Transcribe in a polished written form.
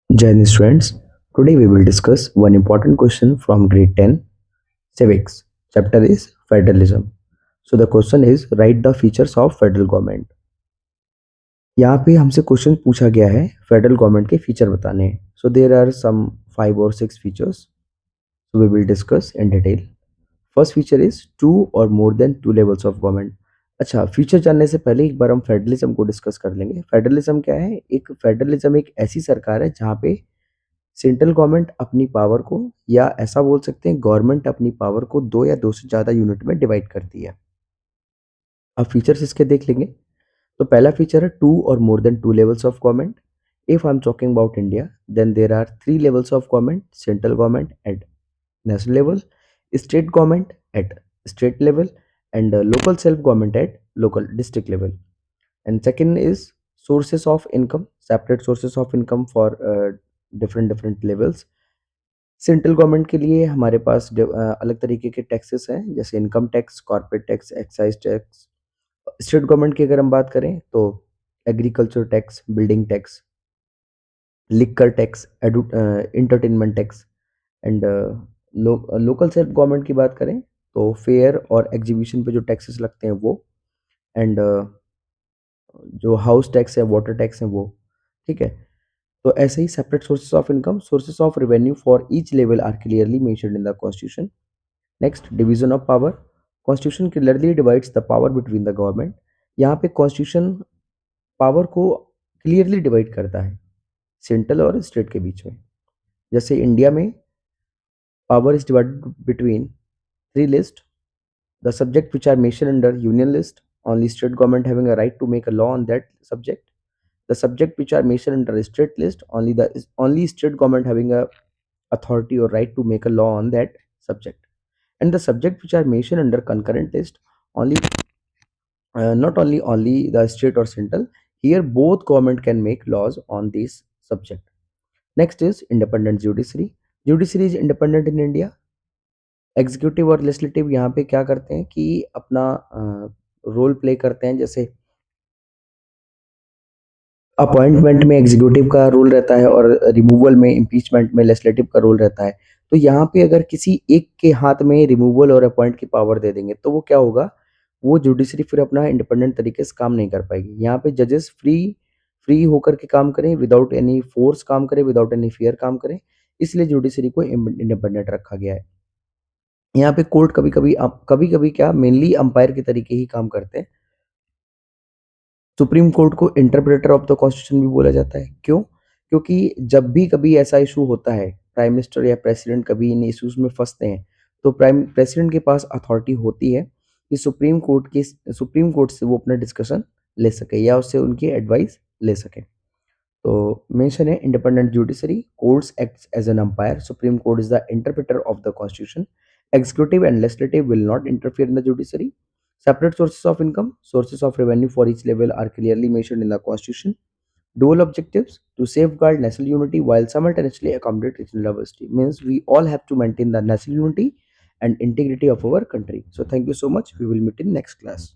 Jai Hind students, today we will discuss one important question from grade 10 civics. Chapter is federalism. So the question is write the features of federal government. यहाँ पे हमसे question पूछा गया है federal government के feature बताने हैं. So there are some 5 or 6 features. So we will discuss in detail. First feature is 2 or more than 2 levels of government. अच्छा, फीचर जानने से पहले एक बार हम फेडरलिज्म को डिस्कस कर लेंगे. फेडरलिज्म क्या है? फेडरलिज्म एक ऐसी सरकार है जहाँ पे सेंट्रल गवर्नमेंट अपनी पावर को, या ऐसा बोल सकते हैं गवर्नमेंट अपनी पावर को 2 या 2 से ज़्यादा यूनिट में डिवाइड करती है. अब फीचर्स इसके देख लेंगे. तो पहला फीचर है 2 or more than 2 levels of government. If I am talking about India, then there are 3 levels of government. Central government at national level, state government at state level, and local self government at local district level. And second is sources of income, separate sources of income for different levels. Central government के लिए हमारे पास अलग तरीके के taxes हैं, जैसे income tax, corporate tax, excise tax. State government की अगर हम बात करें तो agriculture tax, building tax, liquor tax, entertainment tax. And local self government की बात करें तो फेयर और एग्जीबिशन पे जो टैक्सेस लगते हैं वो, एंड जो हाउस टैक्स है, वाटर टैक्स है वो. ठीक है. तो ऐसे ही separate sources of income, sources of revenue for each level are clearly mentioned in the constitution. Next, division of power. Constitution clearly divides the power between the government. यहाँ पे कॉन्स्टिट्यूशन पावर को क्लियरली डिवाइड करता है central और state के बीच में. जैसे India में power is divided between 3 list. The subject which are mentioned under union list, only state government having a right to make a law on that subject. The subject which are mentioned under state list, only state government having a authority or right to make a law on that subject. And the subject which are mentioned under concurrent list, only not only the state or central, here both government can make laws on this subject. Next is independent judiciary. Judiciary is independent in India. Executive और legislative यहाँ पे क्या करते हैं कि अपना role play करते हैं. जैसे अपॉइंटमेंट में एग्जीक्यूटिव का रोल रहता है और रिमूवल में, इम्पीचमेंट में लेजिस्लेटिव का रोल रहता है. तो यहाँ पे अगर किसी एक के हाथ में रिमूवल और अपॉइंट की पावर दे देंगे तो वो क्या होगा, वो जुडिशरी फिर अपना इंडिपेंडेंट तरीके से काम नहीं कर पाएगी. यहाँ पे जजेस फ्री फ्री होकर के काम करें, विदाउट एनी फोर्स काम करें, विदाउट एनी फियर काम करें. इसलिए जुडिशरी को इंडिपेंडेंट रखा गया है. यहाँ पे कोर्ट कभी कभी क्या मेनली अंपायर के तरीके ही काम करते हैं. सुप्रीम कोर्ट को इंटरप्रेटर ऑफ द कॉन्स्टिट्यूशन भी बोला जाता है. क्यों? क्योंकि जब भी कभी ऐसा इशू होता है, प्राइम मिनिस्टर या प्रेसिडेंट कभी इन इश्यूज में फंसते हैं, तो प्रेसिडेंट के पास अथॉरिटी होती है कि सुप्रीम कोर्ट से वो अपना डिस्कशन ले सके या उससे उनकी एडवाइस ले सके. तो मेंशन है independent judiciary, courts act as an umpire, supreme court is the interpreter of the constitution, executive and legislative will not interfere in the judiciary. Separate sources of income, sources of revenue for each level are clearly mentioned in the constitution. Dual objectives to safeguard national unity while simultaneously accommodate regional diversity, means we all have to maintain the national unity and integrity of our country. So thank you so much. We will meet in next class.